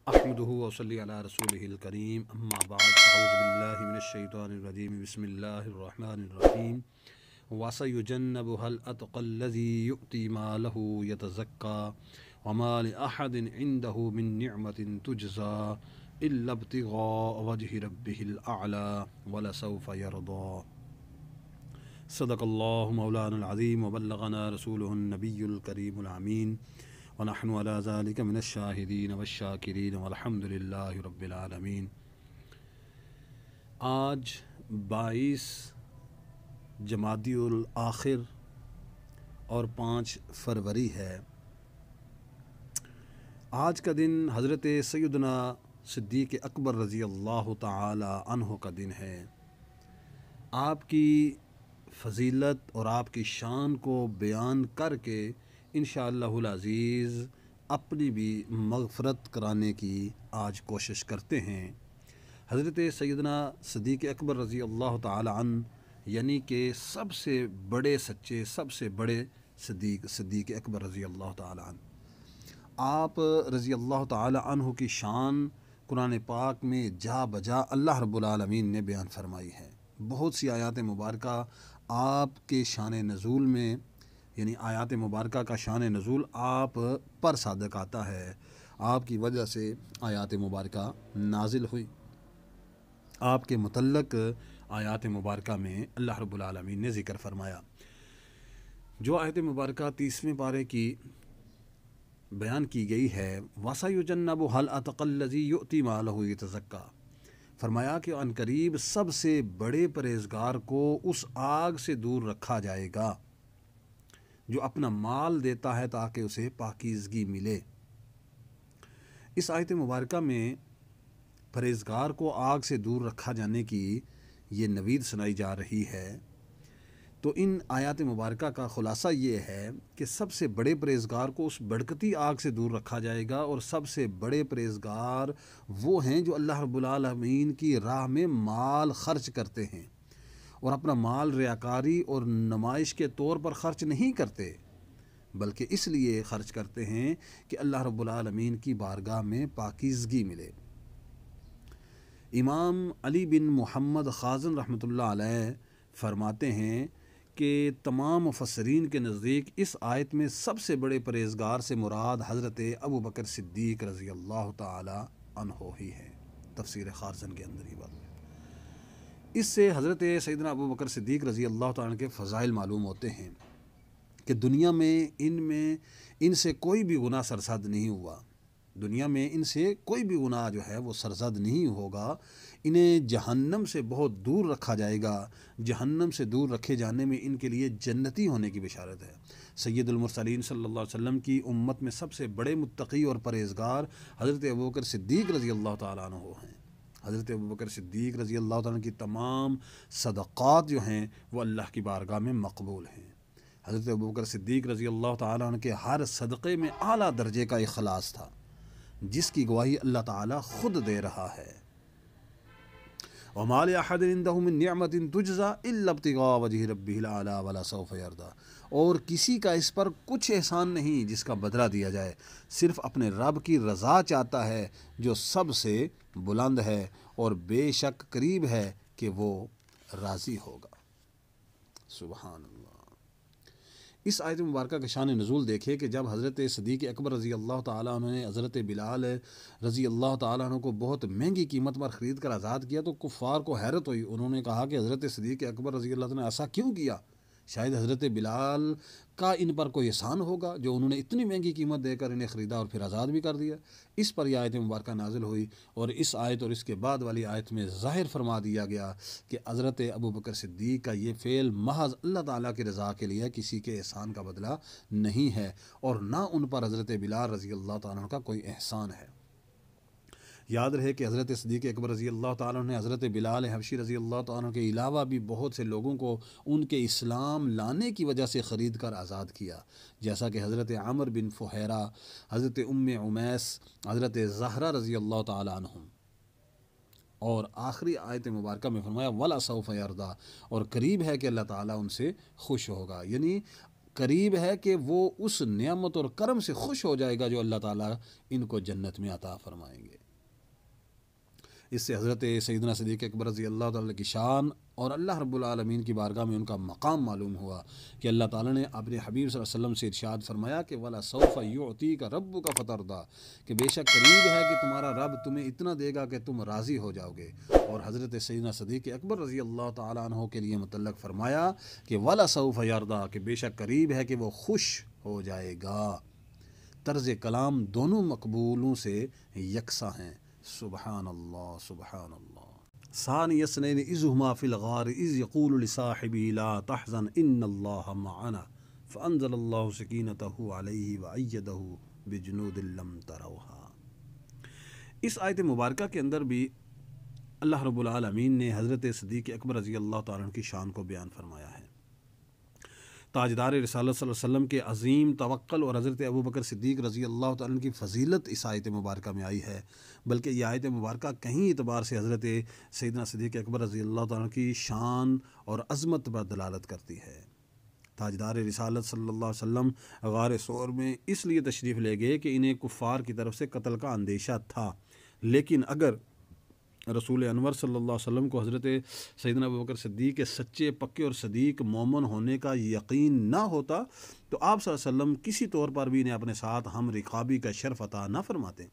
احمدہ وصلی علی رسولہ الکریم اما بعد اعوذ باللہ من الشیطان الرجیم بسم اللہ الرحمن الرحیم وَسَيُجَنَّبُهَا الْأَتْقَى الَّذِي يُؤْتِي مَالَهُ يَتَزَكَّى وَمَا لِأَحَدٍ عِندَهُ مِن نِّعْمَةٍ تُجْزَى إِلَّا ابْتِغَاءَ وَجْهِ رَبِّهِ الْأَعْلَى وَلَسَوْفَ يَرْضَى صدق اللہ مولانا العظیم وبلغنا رسولہ النبی الکریم الامین ونحن على ذلك من الشاہدین والشاکرین والحمد للہ رب العالمین۔ آج 22 جمادی الاخر اور 5 فروری ہے۔ آج کا دن حضرت سیدنا صدیق اکبر رضی اللہ تعالی عنہ کا دن ہے۔ آپ کی فضیلت اور آپ کی شان کو بیان کر کے انشاءاللہ العزیز اپنی بھی مغفرت کرانے کی آج کوشش کرتے ہیں۔ حضرت سیدنا صدیق اکبر رضی اللہ تعالی عنہ یعنی کہ سب سے بڑے سچے، سب سے بڑے صدیق اکبر رضی اللہ تعالی عنہ، آپ رضی اللہ تعالی عنہ کی شان قرآن پاک میں جا بجا اللہ رب العالمین نے بیان فرمائی ہے۔ بہت سی آیات مبارکہ آپ کے شان نزول میں، یعنی آیات مبارکہ کا شان نزول آپ پر صادق آتا ہے، آپ کی وجہ سے آیات مبارکہ نازل ہوئی۔ آپ کے متعلق آیات مبارکہ میں اللہ رب العالمین نے ذکر فرمایا۔ جو آیت مبارکہ 30ویں پارے کی بیان کی گئی ہے، وَسَيُجَنَّبُهَا الْأَتْقَى الَّذِي يُؤْتِي مَالَهُ يَتَزَكَّى، فرمایا کہ ان قریب سب سے بڑے پرہیزگار کو اس آگ سے دور رکھا جائے گا جو اپنا مال دیتا ہے تاکہ اسے پاکیزگی ملے۔ اس آیت مبارکہ میں پرہیزگار کو آگ سے دور رکھا جانے کی یہ نوید سنائی جا رہی ہے۔ تو ان آیات مبارکہ کا خلاصہ یہ ہے کہ سب سے بڑے پرہیزگار کو اس بڑکتی آگ سے دور رکھا جائے گا، اور سب سے بڑے پرہیزگار وہ ہیں جو اللہ رب العالمین کی راہ میں مال خرچ کرتے ہیں، اور اپنا مال ریاکاری اور نمائش کے طور پر خرچ نہیں کرتے، بلکہ اس لیے خرچ کرتے ہیں کہ اللہ رب العالمین کی بارگاہ میں پاکیزگی ملے۔ امام علی بن محمد خازن رحمۃ اللہ علیہ فرماتے ہیں کہ تمام مفسرین کے نزدیک اس آیت میں سب سے بڑے پرہیزگار سے مراد حضرت ابو بکر صدیق رضی اللہ تعالی عنہ ہی ہے۔ تفسیر خارزن کے اندر ہی بات ہے۔ اس سے حضرت سیدنا ابو بکر صدیق رضی اللہ تعالیٰ عنہ کے فضائل معلوم ہوتے ہیں کہ دنیا میں ان سے کوئی بھی گناہ سرزد نہیں ہوا، دنیا میں ان سے کوئی بھی گناہ جو ہے وہ سرزد نہیں ہوگا، انہیں جہنم سے بہت دور رکھا جائے گا، جہنم سے دور رکھے جانے میں ان کے لیے جنتی ہونے کی بشارت ہے۔ سید المرسلین صلی اللہ علیہ وسلم کی امت میں سب سے بڑے متقی اور پرہیزگار حضرت ابو بکر صدیق رضی اللہ تعالیٰ عنہ ہیں۔ حضرت ابو بکر صدیق رضی اللہ تعالیٰ عنہ کی تمام صدقات جو ہیں وہ اللہ کی بارگاہ میں مقبول ہیں۔ حضرت ابو بکر صدیق رضی اللہ تعالیٰ عنہ کے ہر صدقے میں اعلیٰ درجے کا اخلاص تھا، جس کی گواہی اللہ تعالیٰ خود دے رہا ہے۔ وَمَا لِأَحَدٍ عِندَهُ مِن نِّعْمَةٍ تُجْزَى إِلَّا ابْتِغَاءَ وَجْهِ رَبِّهِ الْأَعْلَىٰ وَلَسَوْفَ يَرْضَىٰ، اور کسی کا اس پر کچھ احسان نہیں جس کا بدلہ دیا جائے، صرف اپنے رب کی رضا چاہتا ہے جو سب سے بلند ہے، اور بے شک قریب ہے کہ وہ راضی ہوگا۔ سبحان اللہ۔ اس آیت مبارکہ کے شان نزول دیکھے کہ جب حضرت صدیق اکبر رضی اللہ تعالیٰ عنہ نے حضرت بلال رضی اللہ تعالیٰ عنہ کو بہت مہنگی قیمت پر خرید کر آزاد کیا تو کفار کو حیرت ہوئی۔ انہوں نے کہا کہ حضرت صدیق اکبر رضی اللہ تعالیٰ نے ایسا کیوں کیا؟ شاید حضرت بلال کا ان پر کوئی احسان ہوگا جو انہوں نے اتنی مہنگی قیمت دے کر انہیں خریدا اور پھر آزاد بھی کر دیا۔ اس پر یہ آیت مبارکہ نازل ہوئی، اور اس آیت اور اس کے بعد والی آیت میں ظاہر فرما دیا گیا کہ حضرت ابو بکر صدیق کا یہ فعل محض اللہ تعالیٰ کی رضا کے لیے، کسی کے احسان کا بدلہ نہیں ہے، اور نہ ان پر حضرت بلال رضی اللہ تعالیٰ عنہ کا کوئی احسان ہے۔ یاد رہے کہ حضرت صدیق اکبر رضی اللہ تعالیٰ عنہ نے حضرت بلال حبشی رضی اللہ تعالیٰ عنہ کے علاوہ بھی بہت سے لوگوں کو ان کے اسلام لانے کی وجہ سے خرید کر آزاد کیا، جیسا کہ حضرت عمر بن فہیرہ، حضرت ام عمیس، حضرت زہرہ رضی اللہ تعالیٰ عنہم۔ اور آخری آیت مبارکہ میں فرمایا وَلَسَوْفَ يَرْضَىٰ، اور قریب ہے کہ اللہ تعالیٰ ان سے خوش ہوگا، یعنی قریب ہے کہ وہ اس نعمت اور کرم سے خوش ہو جائے گا جو اللہ تعالیٰ ان کو جنت میں عطا فرمائیں گے۔ اس سے حضرت سیدنا صدیق اکبر رضی اللہ تعالیٰ کی شان اور اللہ رب العالمین کی بارگاہ میں ان کا مقام معلوم ہوا کہ اللہ تعالیٰ نے اپنے حبیب صلی اللہ علیہ وسلم سے ارشاد فرمایا کہ وَلَسَوْفَ يُعْطِيكَ رَبُّكَ فَتَرْضَىٰ، کہ بے شک قریب ہے کہ تمہارا رب تمہیں اتنا دے گا کہ تم راضی ہو جاؤ گے۔ اور حضرت سیدنا صدیق اکبر رضی اللہ تعالیٰ عنہ کے لیے متعلق فرمایا کہ وَلَسَوْفَ يَرْضَىٰ، کہ بے شک قریب ہے کہ وہ خوش ہو جائے گا۔ طرز کلام دونوں مقبولوں سے یکساں ہیں۔ سبحان اللہ سبحان اللہ۔ ثانی اثنین اذ ہما فی الغار اذ یقول لصاحبہ لا تحزن ان اللہ معنا فانزل اللہ سکینتہ علیہ وأیدہ بجنود لم تروها۔ اس آیت مبارکہ کے اندر بھی اللہ رب العالمین نے حضرت صدیق اکبر رضی اللہ تعالیٰ عنہ کی شان کو بیان فرمایا ہے۔ تاجدار رسالت صلی اللہ علیہ وسلم کے عظیم توکل اور حضرت ابوبکر صدیق رضی اللہ تعالیٰ عنہ کی فضیلت اس آیت مبارکہ میں آئی ہے، بلکہ یہ آیت مبارکہ کہیں اعتبار سے حضرت سیدنا صدیق اکبر رضی اللہ تعالیٰ عنہ کی شان اور عظمت پر دلالت کرتی ہے۔ تاجدار رسالت صلی اللہ علیہ وسلم غار ثور میں اس لیے تشریف لے گئے کہ انہیں کفار کی طرف سے قتل کا اندیشہ تھا، لیکن اگر رسول انور صلی اللہ علیہ وسلم کو حضرت سیدنا ابوبکر صدیق کے سچے پکے اور صدیق مومن ہونے کا یقین نہ ہوتا تو آپ صلی اللہ علیہ وسلم کسی طور پر بھی انہیں اپنے ساتھ ہم رقابی کا شرف عطا نہ فرماتے،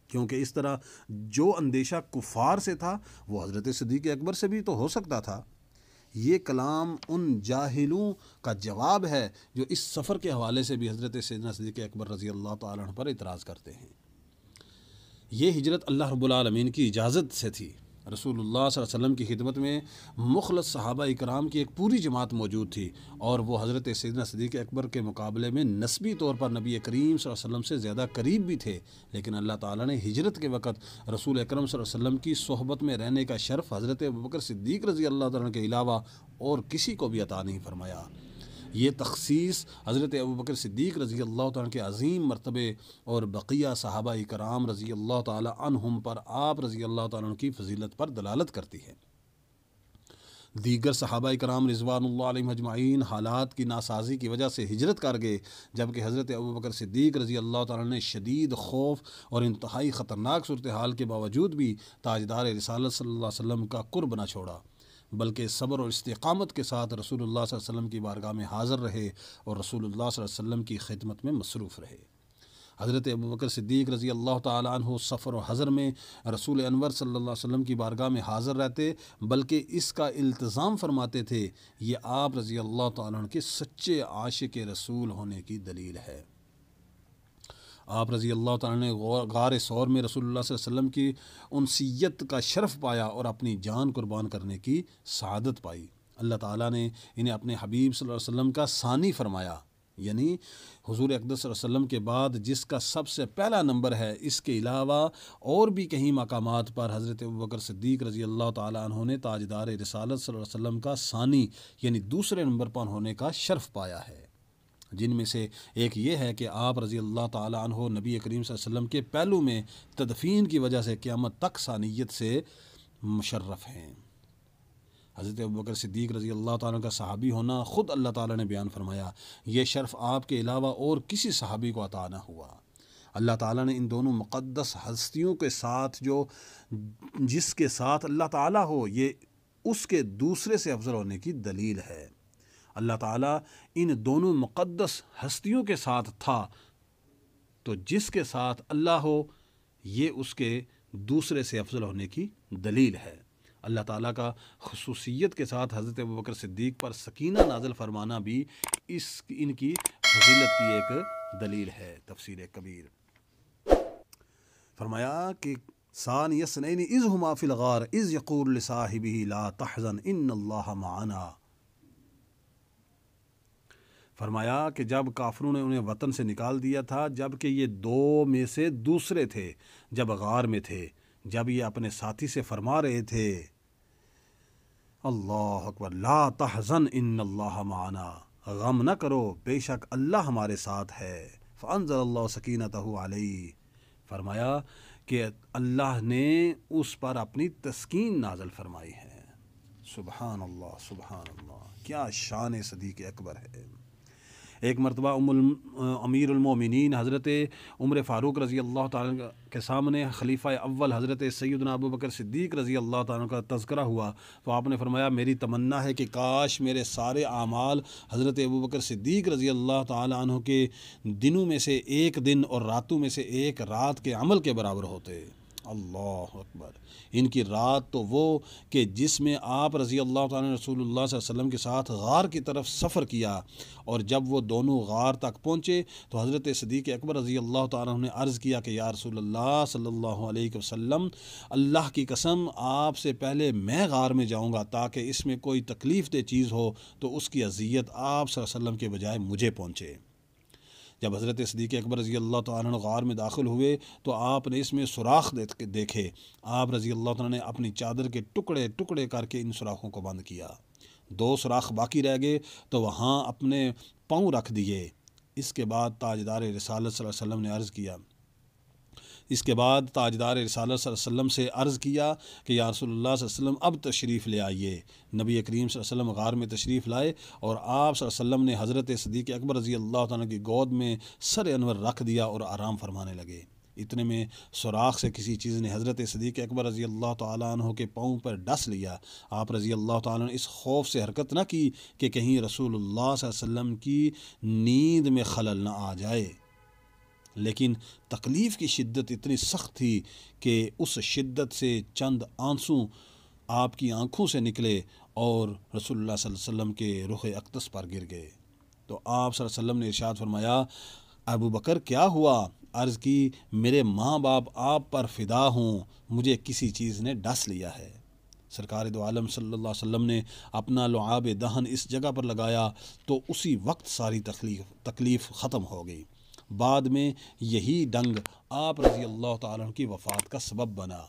کیونکہ اس طرح جو اندیشہ کفار سے تھا وہ حضرت صدیق اکبر سے بھی تو ہو سکتا تھا۔ یہ کلام ان جاہلوں کا جواب ہے جو اس سفر کے حوالے سے بھی حضرت سیدنا صدیق اکبر رضی اللہ تعالیٰ عنہ پر اعتراض کرتے ہیں۔ یہ ہجرت اللہ رب العالمین کی اجازت سے تھی۔ رسول اللہ صلی اللہ علیہ وسلم کی خدمت میں مخلص صحابہ اکرام کی ایک پوری جماعت موجود تھی، اور وہ حضرت سیدنا صدیق اکبر کے مقابلے میں نسبی طور پر نبی کریم صلی اللہ علیہ وسلم سے زیادہ قریب بھی تھے، لیکن اللہ تعالیٰ نے ہجرت کے وقت رسول اکرم صلی اللہ علیہ وسلم کی صحبت میں رہنے کا شرف حضرت ابوبکر صدیق رضی اللہ تعالیٰ کے علاوہ اور کسی کو بھی عطا نہیں فرمایا۔ یہ تخصیص حضرت ابوبکر صدیق رضی اللہ تعالیٰ کے عظیم مرتبے اور بقیہ صحابہ کرام رضی اللہ تعالیٰ عنہم پر آپ رضی اللہ تعالیٰ کی فضیلت پر دلالت کرتی ہے۔ دیگر صحابہ کرام رضوان اللہ علیہم اجمعین حالات کی ناسازی کی وجہ سے ہجرت کر گئے، جبکہ حضرت ابوبکر صدیق رضی اللہ تعالیٰ نے شدید خوف اور انتہائی خطرناک صورتحال کے باوجود بھی تاجدار رسالت صلی اللہ علیہ وسلم کا قرب نہ چھوڑا، بلکہ صبر اور استقامت کے ساتھ رسول اللہ صلی اللہ علیہ وسلم کی بارگاہ میں حاضر رہے اور رسول اللہ صلی اللہ علیہ وسلم کی خدمت میں مصروف رہے۔ حضرت ابوبکر صدیق رضی اللہ تعالیٰ عنہ سفر و حضر میں رسول انور صلی اللہ علیہ وسلم کی بارگاہ میں حاضر رہتے، بلکہ اس کا التزام فرماتے تھے۔ یہ آپ رضی اللہ تعالیٰ عنہ کے سچے عاشق رسول ہونے کی دلیل ہے۔ آپ رضی اللہ تعالیٰ نے غار ثور میں رسول اللہ صلی اللہ علیہ وسلم کی انسیت کا شرف پایا اور اپنی جان قربان کرنے کی سعادت پائی۔ اللہ تعالیٰ نے انہیں اپنے حبیب صلی اللہ علیہ وسلم کا ثانی فرمایا، یعنی حضور اقدس صلی اللہ علیہ وسلم کے بعد جس کا سب سے پہلا نمبر ہے۔ اس کے علاوہ اور بھی کئی مقامات پر حضرت ابوبکر صدیق رضی اللہ تعالیٰ عنہ نے تاجدار رسالت صلی اللہ علیہ وسلم کا ثانی یعنی دوسرے نمبر پر ہونے کا شرف پایا ہے، جن میں سے ایک یہ ہے کہ آپ رضی اللہ تعالیٰ عنہ نبی کریم صلی اللہ علیہ وسلم کے پہلو میں تدفین کی وجہ سے قیامت تک ثانیت سے مشرف ہیں۔ حضرت ابوبکر صدیق رضی اللہ تعالیٰ کا صحابی ہونا خود اللہ تعالیٰ نے بیان فرمایا، یہ شرف آپ کے علاوہ اور کسی صحابی کو عطا نہ ہوا۔ اللہ تعالیٰ نے ان دونوں مقدس ہستیوں کے ساتھ جس کے ساتھ اللہ تعالیٰ ہو، یہ اس کے دوسرے سے افضل ہونے کی دلیل ہے۔ اللہ تعالیٰ ان دونوں مقدس ہستیوں کے ساتھ تھا تو جس کے ساتھ اللہ ہو یہ اس کے دوسرے سے افضل ہونے کی دلیل ہے۔ اللہ تعالیٰ کا خصوصیت کے ساتھ حضرت ابوبکر صدیق پر سکینہ نازل فرمانا بھی ان کی فضیلت کی ایک دلیل ہے۔ تفسیر کبیر فرمایا کہ ثانی اثنین اذ ہما فی الغار اذ یقول لصاحبہ لا تحزن ان اللہ معنا۔ فرمایا کہ جب کافروں نے انہیں وطن سے نکال دیا تھا، جب کہ یہ دو میں سے دوسرے تھے، جب غار میں تھے، جب یہ اپنے ساتھی سے فرما رہے تھے اللہ اکبر لا تحزن ان اللہ معنا، غم نہ کرو بے شک اللہ ہمارے ساتھ ہے۔ فانزل اللہ سکینتہ علیہ، فرمایا کہ اللہ نے اس پر اپنی تسکین نازل فرمائی ہے۔ سبحان اللہ سبحان اللہ، کیا شان صدیق اکبر ہے۔ ایک مرتبہ امیر المومنین حضرت عمر فاروق رضی اللہ تعالیٰ کے سامنے خلیفہ اول حضرت سیدنا ابو بکر صدیق رضی اللہ تعالیٰ کا تذکرہ ہوا تو آپ نے فرمایا میری تمنا ہے کہ کاش میرے سارے اعمال حضرت ابو بکر صدیق رضی اللہ تعالیٰ عنہ کے دنوں میں سے ایک دن اور راتوں میں سے ایک رات کے عمل کے برابر ہوتے۔ اللہ اکبر۔ ان کی رات تو وہ کہ جس میں آپ رضی اللہ تعالیٰ نے رسول اللہ صلی اللہ علیہ وسلم کے ساتھ غار کی طرف سفر کیا، اور جب وہ دونوں غار تک پہنچے تو حضرت صدیق اکبر رضی اللہ تعالیٰ نے عرض کیا کہ یا رسول اللہ صلی اللہ علیہ وسلم، اللہ کی قسم آپ سے پہلے میں غار میں جاؤں گا تاکہ اس میں کوئی تکلیف دہ چیز ہو تو اس کی اذیت آپ صلی اللہ علیہ وسلم کے بجائے مجھے پہنچے۔ جب حضرت صدیق اکبر رضی اللہ تعالیٰ عنہ غار میں داخل ہوئے تو آپ نے اس میں سوراخ دیکھے۔ آپ رضی اللہ تعالیٰ نے اپنی چادر کے ٹکڑے ٹکڑے کر کے ان سوراخوں کو بند کیا۔ 2 سوراخ باقی رہ گئے تو وہاں اپنے پاؤں رکھ دیے۔ اس کے بعد تاجدار رسالت صلی اللہ علیہ وسلم نے عرض کیا صلی اللہ علیہ وسلم سے عرض کیا کہ یا رسول اللہ صلی اللہ علیہ وسلم اب تشریف لے آئیے۔ نبی کریم صلی اللہ علیہ وسلم غار میں تشریف لائے اور آپ صلی اللہ علیہ وسلم نے حضرت صدیق اکبر رضی اللہ تعالیٰ کی گود میں سر انور رکھ دیا اور آرام فرمانے لگے۔ اتنے میں سوراخ سے کسی چیز نے حضرت صدیق اکبر رضی اللہ تعالیٰ عنہ کے پاؤں پر ڈس لیا۔ آپ رضی اللہ تعالیٰ نے اس خوف سے حرکت نہ کی کہ کہیں رسول اللہ صلی اللہ علیہ وسلم کی نیند میں خلل نہ آ جائے، لیکن تکلیف کی شدت اتنی سخت تھی کہ اس شدت سے چند آنسو آپ کی آنکھوں سے نکلے اور رسول اللہ صلی اللہ علیہ وسلم کے رخ اقدس پر گر گئے۔ تو آپ صلی اللہ علیہ وسلم نے ارشاد فرمایا ابو بکر کیا ہوا؟ عرض کی میرے ماں باپ آپ پر فدا ہوں، مجھے کسی چیز نے ڈس لیا ہے۔ سرکار دو عالم صلی اللہ علیہ وسلم نے اپنا لعاب دہن اس جگہ پر لگایا تو اسی وقت ساری تکلیف ختم ہو گئی۔ بعد میں یہی ڈنگ آپ رضی اللہ تعالیٰ عنہ کی وفات کا سبب بنا،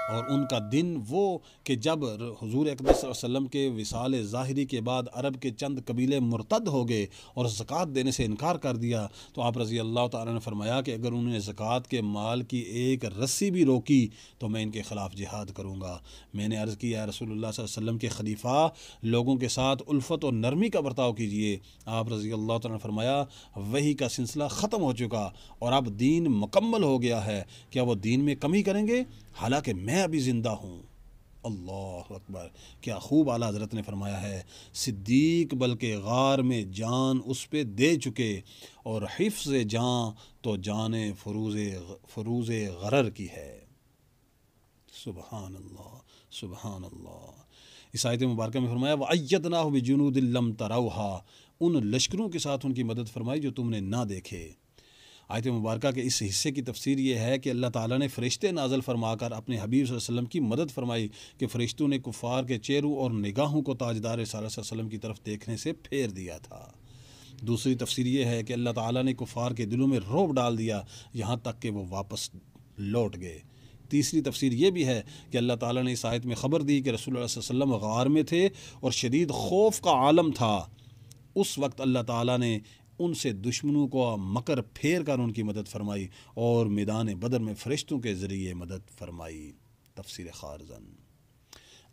اور ان کا دن وہ کہ جب حضور اکرم صلی اللہ علیہ وسلم کے وصال ظاہری کے بعد عرب کے چند قبیلے مرتد ہو گئے اور زکوٰۃ دینے سے انکار کر دیا، تو آپ رضی اللہ تعالیٰ نے فرمایا کہ اگر انہوں نے زکوٰۃ کے مال کی ایک رسی بھی روکی تو میں ان کے خلاف جہاد کروں گا۔ میں نے عرض کیا رسول اللہ صلی اللہ علیہ وسلم کے خلیفہ، لوگوں کے ساتھ الفت اور نرمی کا برتاؤ کیجیے۔ آپ رضی اللہ تعالیٰ نے فرمایا وحی کا سلسلہ ختم ہو چکا اور اب دین مکمل ہو گیا ہے، کیا وہ دین میں کمی کریں گے حالانکہ میں ابھی زندہ ہوں؟ اللہ اکبر۔ کیا خوب اعلیٰ حضرت نے فرمایا ہے، صدیق بلکہ غار میں جان اس پہ دے چکے اور حفظ جان تو جان فروز غرر کی ہے۔ سبحان اللہ، سبحان اللہ۔ اس آیت مبارکہ میں فرمایا وَأَيَّدْنَاهُ بِجُنُودٍ لَّمْ تَرَوْهَا، ان لشکروں کے ساتھ ان کی مدد فرمائی جو تم نے نہ دیکھے۔ آیت مبارکہ کے اس حصے کی تفسیر یہ ہے کہ اللہ تعالیٰ نے فرشتے نازل فرما کر اپنے حبیب صلی اللہ علیہ وسلم کی مدد فرمائی کہ فرشتوں نے کفار کے چہروں اور نگاہوں کو تاجدار رسالت صلی اللہ علیہ وسلم کی طرف دیکھنے سے پھیر دیا تھا۔ دوسری تفسیر یہ ہے کہ اللہ تعالیٰ نے کفار کے دلوں میں رعب ڈال دیا یہاں تک کہ وہ واپس لوٹ گئے۔ تیسری تفسیر یہ بھی ہے کہ اللہ تعالیٰ نے اس آیت میں خبر دی کہ رسول اللہ صلی اللہ علیہ وسلم غار میں تھے اور شدید خوف کا عالم تھا، اس وقت اللہ تعالیٰ نے ان سے دشمنوں کو مکر پھیر کر ان کی مدد فرمائی اور میدان بدر میں فرشتوں کے ذریعے مدد فرمائی۔ تفسیر خارزن۔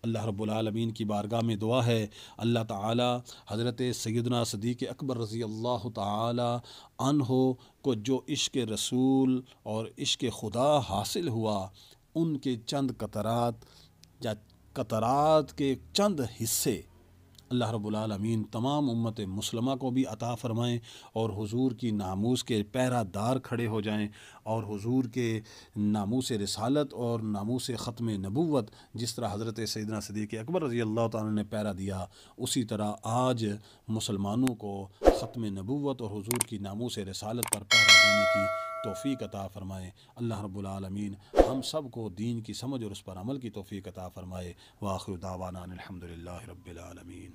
اللہ رب العالمین کی بارگاہ میں دعا ہے اللہ تعالی حضرت سیدنا صدیق اکبر رضی اللہ تعالی عنہ کو جو عشق رسول اور عشق خدا حاصل ہوا ان کے چند قطرات کے چند حصے اللہ رب العالمین تمام امت مسلمہ کو بھی عطا فرمائیں اور حضور کی ناموس کے پیرا دار کھڑے ہو جائیں اور حضور کے ناموس رسالت اور ناموس ختم نبوت جس طرح حضرت سیدنا صدیق اکبر رضی اللہ تعالیٰ نے پیرا دیا اسی طرح آج مسلمانوں کو ختم نبوت اور حضور کی ناموس رسالت پر پہرا دینے کی توفیق عطا فرمائے۔ اللہ رب العالمین ہم سب کو دین کی سمجھ اور اس پر عمل کی توفیق عطا فرمائے۔ وآخر دعوانا الحمدللہ رب العالمین۔